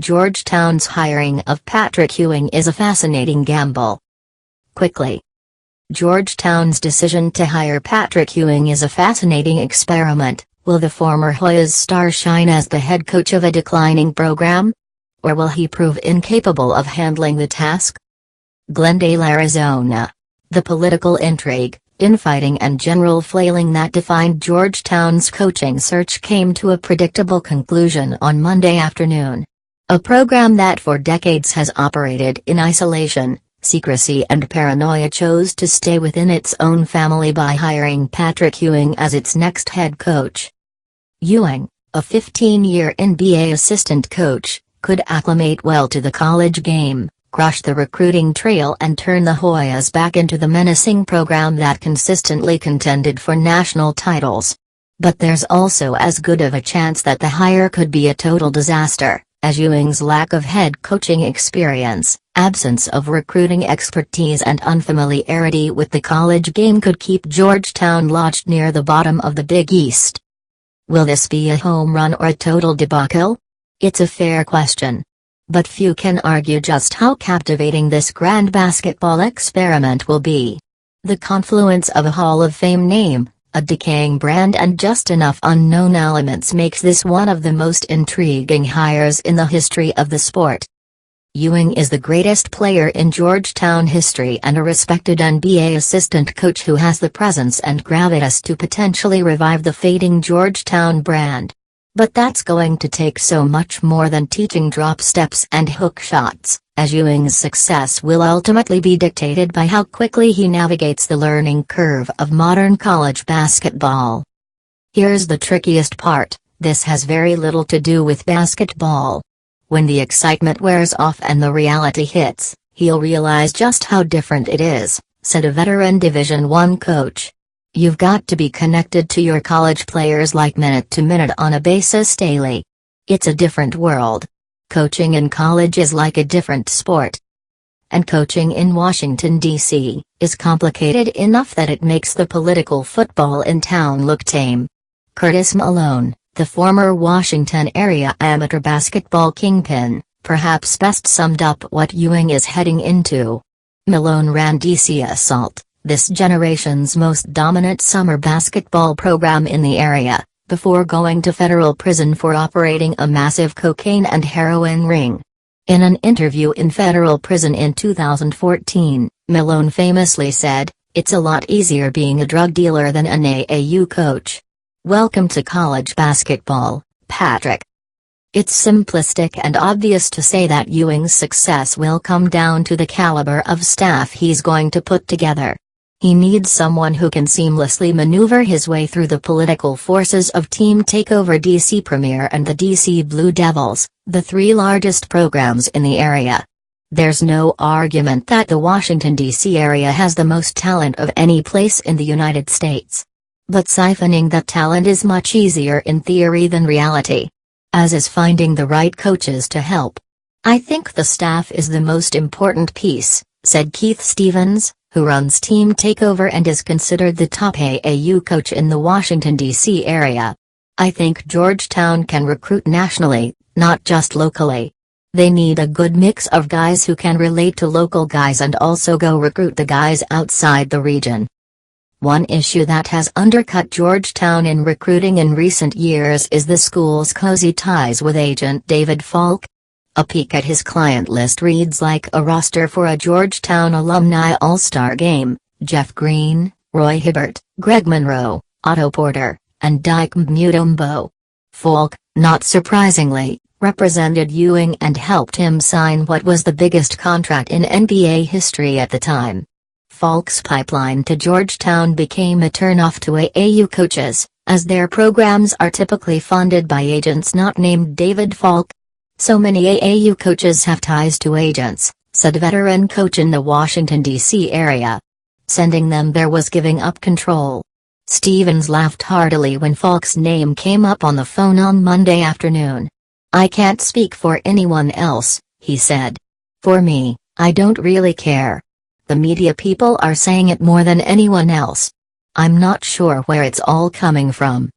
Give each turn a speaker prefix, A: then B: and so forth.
A: Georgetown's hiring of Patrick Ewing is a fascinating gamble. Quickly. Georgetown's decision to hire Patrick Ewing is a fascinating experiment. Will the former Hoyas star shine as the head coach of a declining program? Or will he prove incapable of handling the task? Glendale, Arizona. The political intrigue, infighting and general flailing that defined Georgetown's coaching search came to a predictable conclusion on Monday afternoon. A program that for decades has operated in isolation, secrecy and paranoia chose to stay within its own family by hiring Patrick Ewing as its next head coach. Ewing, a 15-year NBA assistant coach, could acclimate well to the college game, crush the recruiting trail and turn the Hoyas back into the menacing program that consistently contended for national titles. But there's also as good of a chance that the hire could be a total disaster, as Ewing's lack of head coaching experience, absence of recruiting expertise and unfamiliarity with the college game could keep Georgetown lodged near the bottom of the Big East. Will this be a home run or a total debacle? It's a fair question. But few can argue just how captivating this grand basketball experiment will be. The confluence of a Hall of Fame name, a decaying brand and just enough unknown elements makes this one of the most intriguing hires in the history of the sport. Ewing is the greatest player in Georgetown history and a respected NBA assistant coach who has the presence and gravitas to potentially revive the fading Georgetown brand. But that's going to take so much more than teaching drop steps and hook shots, as Ewing's success will ultimately be dictated by how quickly he navigates the learning curve of modern college basketball. Here's the trickiest part: this has very little to do with basketball. When the excitement wears off and the reality hits, he'll realize just how different it is, said a veteran Division I coach. You've got to be connected to your college players like minute to minute on a basis daily. It's a different world. Coaching in college is like a different sport. And coaching in Washington, D.C., is complicated enough that it makes the political football in town look tame. Curtis Malone, the former Washington area amateur basketball kingpin, perhaps best summed up what Ewing is heading into. Malone ran D.C. Assault, this generation's most dominant summer basketball program in the area, before going to federal prison for operating a massive cocaine and heroin ring. In an interview in federal prison in 2014, Malone famously said, "It's a lot easier being a drug dealer than an AAU coach. Welcome to college basketball, Patrick." It's simplistic and obvious to say that Ewing's success will come down to the caliber of staff he's going to put together. He needs someone who can seamlessly maneuver his way through the political forces of Team Takeover DC Premier and the DC Blue Devils, the three largest programs in the area. There's no argument that the Washington, D.C. area has the most talent of any place in the United States. But siphoning that talent is much easier in theory than reality. As is finding the right coaches to help. "I think the staff is the most important piece," said Keith Stevens, who runs Team Takeover and is considered the top AAU coach in the Washington, D.C. area. "I think Georgetown can recruit nationally, not just locally. They need a good mix of guys who can relate to local guys and also go recruit the guys outside the region." One issue that has undercut Georgetown in recruiting in recent years is the school's cozy ties with agent David Falk. A peek at his client list reads like a roster for a Georgetown alumni all-star game: Jeff Green, Roy Hibbert, Greg Monroe, Otto Porter, and Dike Mutombo. Falk, not surprisingly, represented Ewing and helped him sign what was the biggest contract in NBA history at the time. Falk's pipeline to Georgetown became a turnoff to AAU coaches, as their programs are typically funded by agents not named David Falk. "So many AAU coaches have ties to agents," said a veteran coach in the Washington, D.C. area. "Sending them there was giving up control." Stevens laughed heartily when Falk's name came up on the phone on Monday afternoon. "I can't speak for anyone else," he said. "For me, I don't really care. The media people are saying it more than anyone else. I'm not sure where it's all coming from.